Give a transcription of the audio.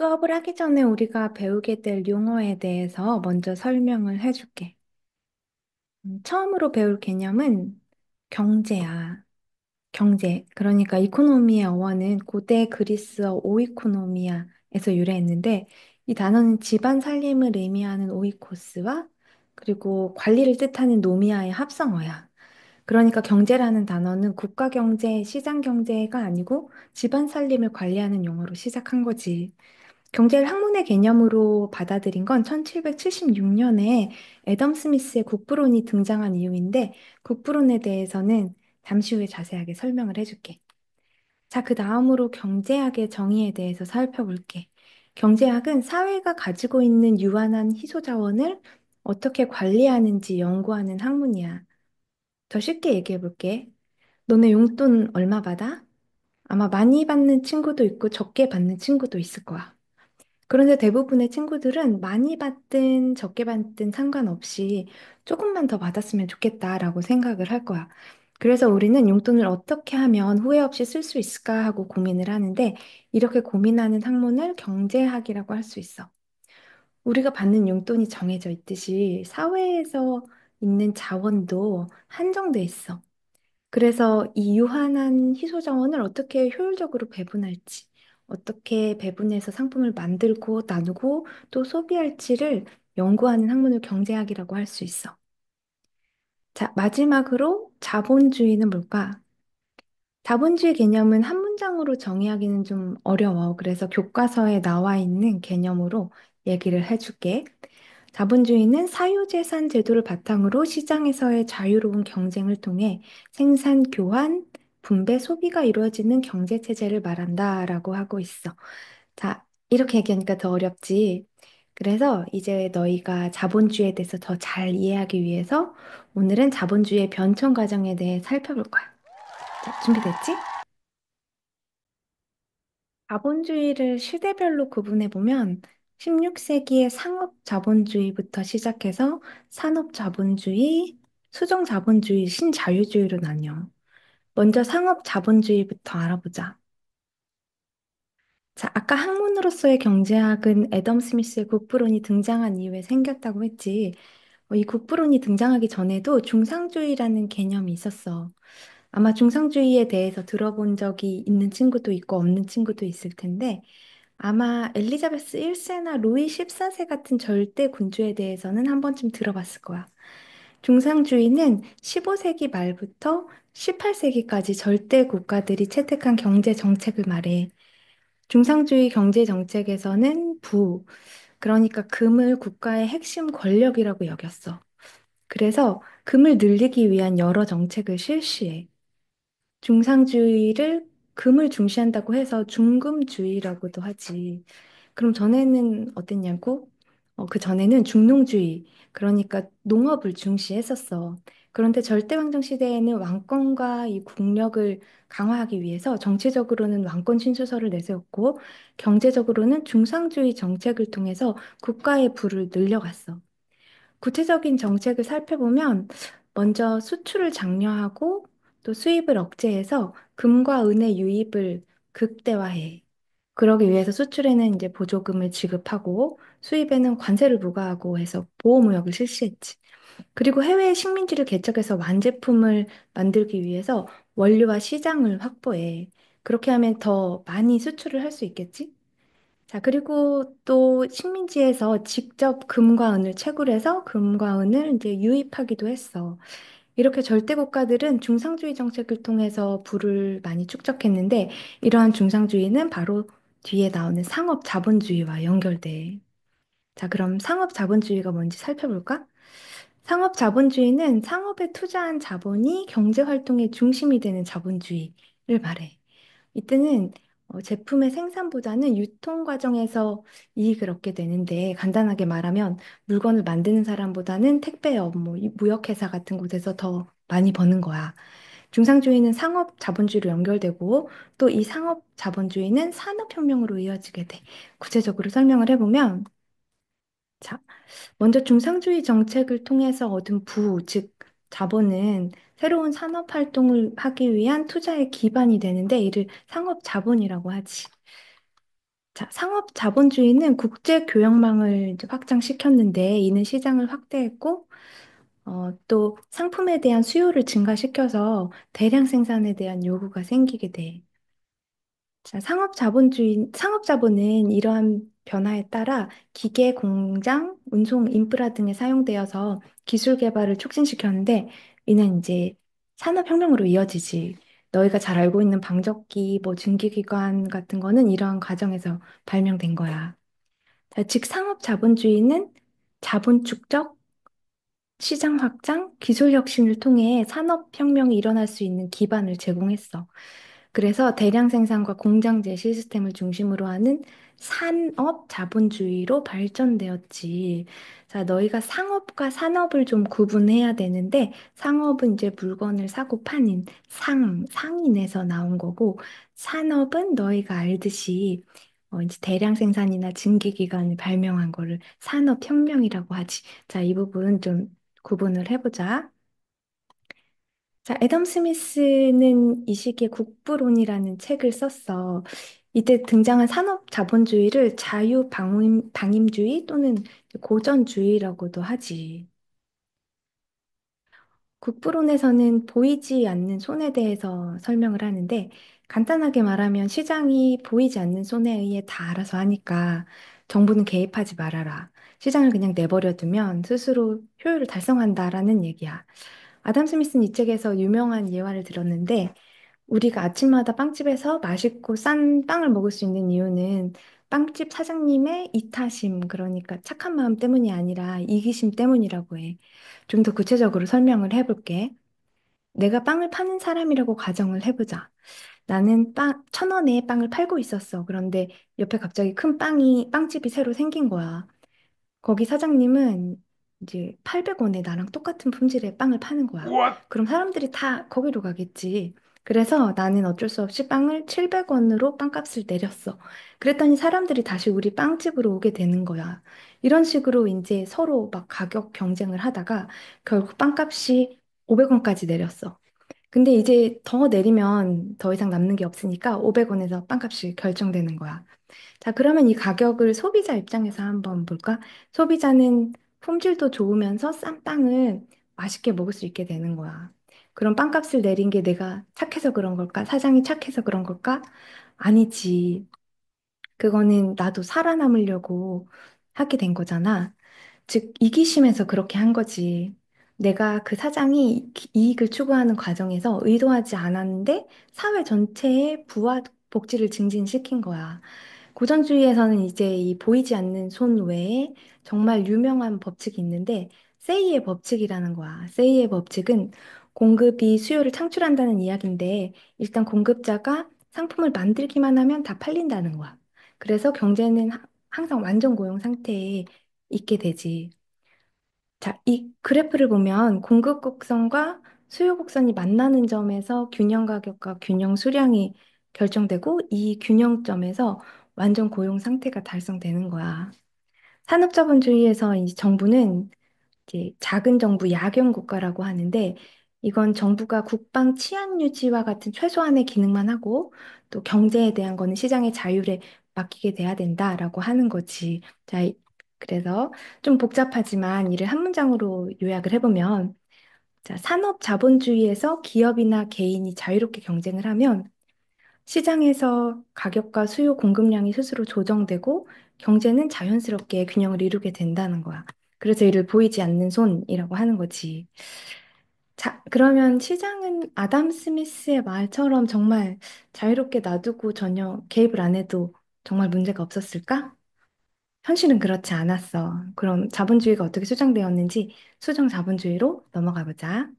수업을 하기 전에 우리가 배우게 될 용어에 대해서 먼저 설명을 해줄게. 처음으로 배울 개념은 경제야. 경제. 그러니까 이코노미의 어원은 고대 그리스어 오이코노미아에서 유래했는데 이 단어는 집안 살림을 의미하는 오이코스와 그리고 관리를 뜻하는 노미아의 합성어야. 그러니까 경제라는 단어는 국가 경제, 시장 경제가 아니고 집안 살림을 관리하는 용어로 시작한 거지. 경제를 학문의 개념으로 받아들인 건 1776년에 애덤 스미스의 국부론이 등장한 이유인데, 국부론에 대해서는 잠시 후에 자세하게 설명을 해줄게. 자, 그 다음으로 경제학의 정의에 대해서 살펴볼게. 경제학은 사회가 가지고 있는 유한한 희소자원을 어떻게 관리하는지 연구하는 학문이야. 더 쉽게 얘기해 볼게. 너네 용돈 얼마 받아? 아마 많이 받는 친구도 있고 적게 받는 친구도 있을 거야. 그런데 대부분의 친구들은 많이 받든 적게 받든 상관없이 조금만 더 받았으면 좋겠다라고 생각을 할 거야. 그래서 우리는 용돈을 어떻게 하면 후회 없이 쓸 수 있을까 하고 고민을 하는데 이렇게 고민하는 학문을 경제학이라고 할 수 있어. 우리가 받는 용돈이 정해져 있듯이 사회에서 있는 자원도 한정돼 있어. 그래서 이 유한한 희소 자원을 어떻게 효율적으로 배분할지, 어떻게 배분해서 상품을 만들고 나누고 또 소비할지를 연구하는 학문을 경제학이라고 할 수 있어. 자, 마지막으로 자본주의는 뭘까? 자본주의 개념은 한 문장으로 정의하기는 좀 어려워. 그래서 교과서에 나와 있는 개념으로 얘기를 해줄게. 자본주의는 사유재산 제도를 바탕으로 시장에서의 자유로운 경쟁을 통해 생산, 교환, 분배, 소비가 이루어지는 경제체제를 말한다라고 하고 있어. 자, 이렇게 얘기하니까 더 어렵지. 그래서 이제 너희가 자본주의에 대해서 더 잘 이해하기 위해서 오늘은 자본주의의 변천 과정에 대해 살펴볼 거야. 자, 준비됐지? 자본주의를 시대별로 구분해 보면 16세기의 상업 자본주의부터 시작해서 산업 자본주의, 수정 자본주의, 신자유주의로 나뉘어. 먼저 상업 자본주의부터 알아보자. 자, 아까 학문으로서의 경제학은 애덤 스미스의 국부론이 등장한 이후에 생겼다고 했지. 이 국부론이 등장하기 전에도 중상주의라는 개념이 있었어. 아마 중상주의에 대해서 들어본 적이 있는 친구도 있고 없는 친구도 있을 텐데 아마 엘리자베스 1세나 루이 14세 같은 절대 군주에 대해서는 한 번쯤 들어봤을 거야. 중상주의는 15세기 말부터 18세기까지 절대 국가들이 채택한 경제 정책을 말해. 중상주의 경제 정책에서는 그러니까 금을 국가의 핵심 권력이라고 여겼어. 그래서 금을 늘리기 위한 여러 정책을 실시해. 중상주의를 금을 중시한다고 해서 중금주의라고도 하지. 그럼 전에는 어땠냐고? 그 전에는 중농주의, 그러니까 농업을 중시했었어. 그런데 절대왕정 시대에는 왕권과 이 국력을 강화하기 위해서 정치적으로는 왕권 신수설을 내세웠고, 경제적으로는 중상주의 정책을 통해서 국가의 부를 늘려갔어. 구체적인 정책을 살펴보면 먼저 수출을 장려하고 또 수입을 억제해서 금과 은의 유입을 극대화해. 그러기 위해서 수출에는 이제 보조금을 지급하고 수입에는 관세를 부과하고 해서 보호무역을 실시했지. 그리고 해외 식민지를 개척해서 완제품을 만들기 위해서 원료와 시장을 확보해. 그렇게 하면 더 많이 수출을 할 수 있겠지? 자, 그리고 또 식민지에서 직접 금과 은을 채굴해서 금과 은을 이제 유입하기도 했어. 이렇게 절대 국가들은 중상주의 정책을 통해서 부를 많이 축적했는데 이러한 중상주의는 바로 뒤에 나오는 상업 자본주의와 연결돼. 자, 그럼 상업 자본주의가 뭔지 살펴볼까? 상업 자본주의는 상업에 투자한 자본이 경제 활동의 중심이 되는 자본주의를 말해. 이때는 제품의 생산보다는 유통 과정에서 이익을 얻게 되는데 간단하게 말하면 물건을 만드는 사람보다는 택배업, 뭐 무역회사 같은 곳에서 더 많이 버는 거야. 중상주의는 상업 자본주의로 연결되고 또 이 상업 자본주의는 산업혁명으로 이어지게 돼. 구체적으로 설명을 해보면 자, 먼저 중상주의 정책을 통해서 얻은 즉 자본은 새로운 산업 활동을 하기 위한 투자의 기반이 되는데 이를 상업 자본이라고 하지. 자, 상업 자본주의는 국제 교역망을 이제 확장시켰는데 이는 시장을 확대했고 또 상품에 대한 수요를 증가시켜서 대량 생산에 대한 요구가 생기게 돼. 자, 상업 자본은 이러한 변화에 따라 기계, 공장, 운송, 인프라 등에 사용되어서 기술 개발을 촉진시켰는데 이는 이제 산업혁명으로 이어지지. 너희가 잘 알고 있는 방적기, 뭐 증기기관 같은 거는 이러한 과정에서 발명된 거야. 자, 즉 상업 자본주의는 자본 축적, 시장 확장, 기술 혁신을 통해 산업혁명이 일어날 수 있는 기반을 제공했어. 그래서 대량 생산과 공장제 시스템을 중심으로 하는 산업 자본주의로 발전되었지. 자, 너희가 상업과 산업을 좀 구분해야 되는데, 상업은 이제 물건을 사고 파는 상인에서 나온 거고, 산업은 너희가 알듯이 이제 대량 생산이나 증기기관을 발명한 거를 산업혁명이라고 하지. 자, 이 부분 좀 구분을 해보자. 자, 애덤 스미스는 이 시기에 국부론이라는 책을 썼어. 이때 등장한 산업 자본주의를 방임주의 또는 고전주의라고도 하지. 국부론에서는 보이지 않는 손에 대해서 설명을 하는데 간단하게 말하면 시장이 보이지 않는 손에 의해 다 알아서 하니까 정부는 개입하지 말아라. 시장을 그냥 내버려 두면 스스로 효율을 달성한다라는 얘기야. 아담 스미스는 이 책에서 유명한 예화를 들었는데 우리가 아침마다 빵집에서 맛있고 싼 빵을 먹을 수 있는 이유는 빵집 사장님의 이타심, 그러니까 착한 마음 때문이 아니라 이기심 때문이라고 해. 좀 더 구체적으로 설명을 해볼게. 내가 빵을 파는 사람이라고 가정을 해보자. 나는 1,000원에 빵을 팔고 있었어. 그런데 옆에 갑자기 빵집이 새로 생긴 거야. 거기 사장님은 이제 800원에 나랑 똑같은 품질의 빵을 파는 거야. What? 그럼 사람들이 다 거기로 가겠지. 그래서 나는 어쩔 수 없이 빵을 700원으로 빵값을 내렸어. 그랬더니 사람들이 다시 우리 빵집으로 오게 되는 거야. 이런 식으로 이제 서로 막 가격 경쟁을 하다가 결국 빵값이 500원까지 내렸어. 근데 이제 더 내리면 더 이상 남는 게 없으니까 500원에서 빵값이 결정되는 거야. 자, 그러면 이 가격을 소비자 입장에서 한번 볼까? 소비자는 품질도 좋으면서 싼 빵을 맛있게 먹을 수 있게 되는 거야. 그럼 빵값을 내린 게 내가 착해서 그런 걸까? 사장이 착해서 그런 걸까? 아니지. 그거는 나도 살아남으려고 하게 된 거잖아. 즉, 이기심에서 그렇게 한 거지. 내가 그 사장이 이익을 추구하는 과정에서 의도하지 않았는데 사회 전체의 부와 복지를 증진시킨 거야. 고전주의에서는 이제 이 보이지 않는 손 외에 정말 유명한 법칙이 있는데 세이의 법칙이라는 거야. 세이의 법칙은 공급이 수요를 창출한다는 이야기인데 일단 공급자가 상품을 만들기만 하면 다 팔린다는 거야. 그래서 경제는 항상 완전 고용 상태에 있게 되지. 자, 이 그래프를 보면 공급 곡선과 수요 곡선이 만나는 점에서 균형 가격과 균형 수량이 결정되고 이 균형점에서 완전 고용 상태가 달성되는 거야. 산업자본주의에서 이 정부는 이제 작은 정부 야경 국가라고 하는데 이건 정부가 국방 치안 유지와 같은 최소한의 기능만 하고 또 경제에 대한 거는 시장의 자율에 맡기게 돼야 된다라고 하는 거지. 자, 그래서 좀 복잡하지만 이를 한 문장으로 요약을 해보면 자, 산업 자본주의에서 기업이나 개인이 자유롭게 경쟁을 하면 시장에서 가격과 수요 공급량이 스스로 조정되고 경제는 자연스럽게 균형을 이루게 된다는 거야. 그래서 이를 보이지 않는 손이라고 하는 거지. 자, 그러면 시장은 아담 스미스의 말처럼 정말 자유롭게 놔두고 전혀 개입을 안 해도 정말 문제가 없었을까? 현실은 그렇지 않았어. 그럼 자본주의가 어떻게 수정되었는지 수정 자본주의로 넘어가 보자.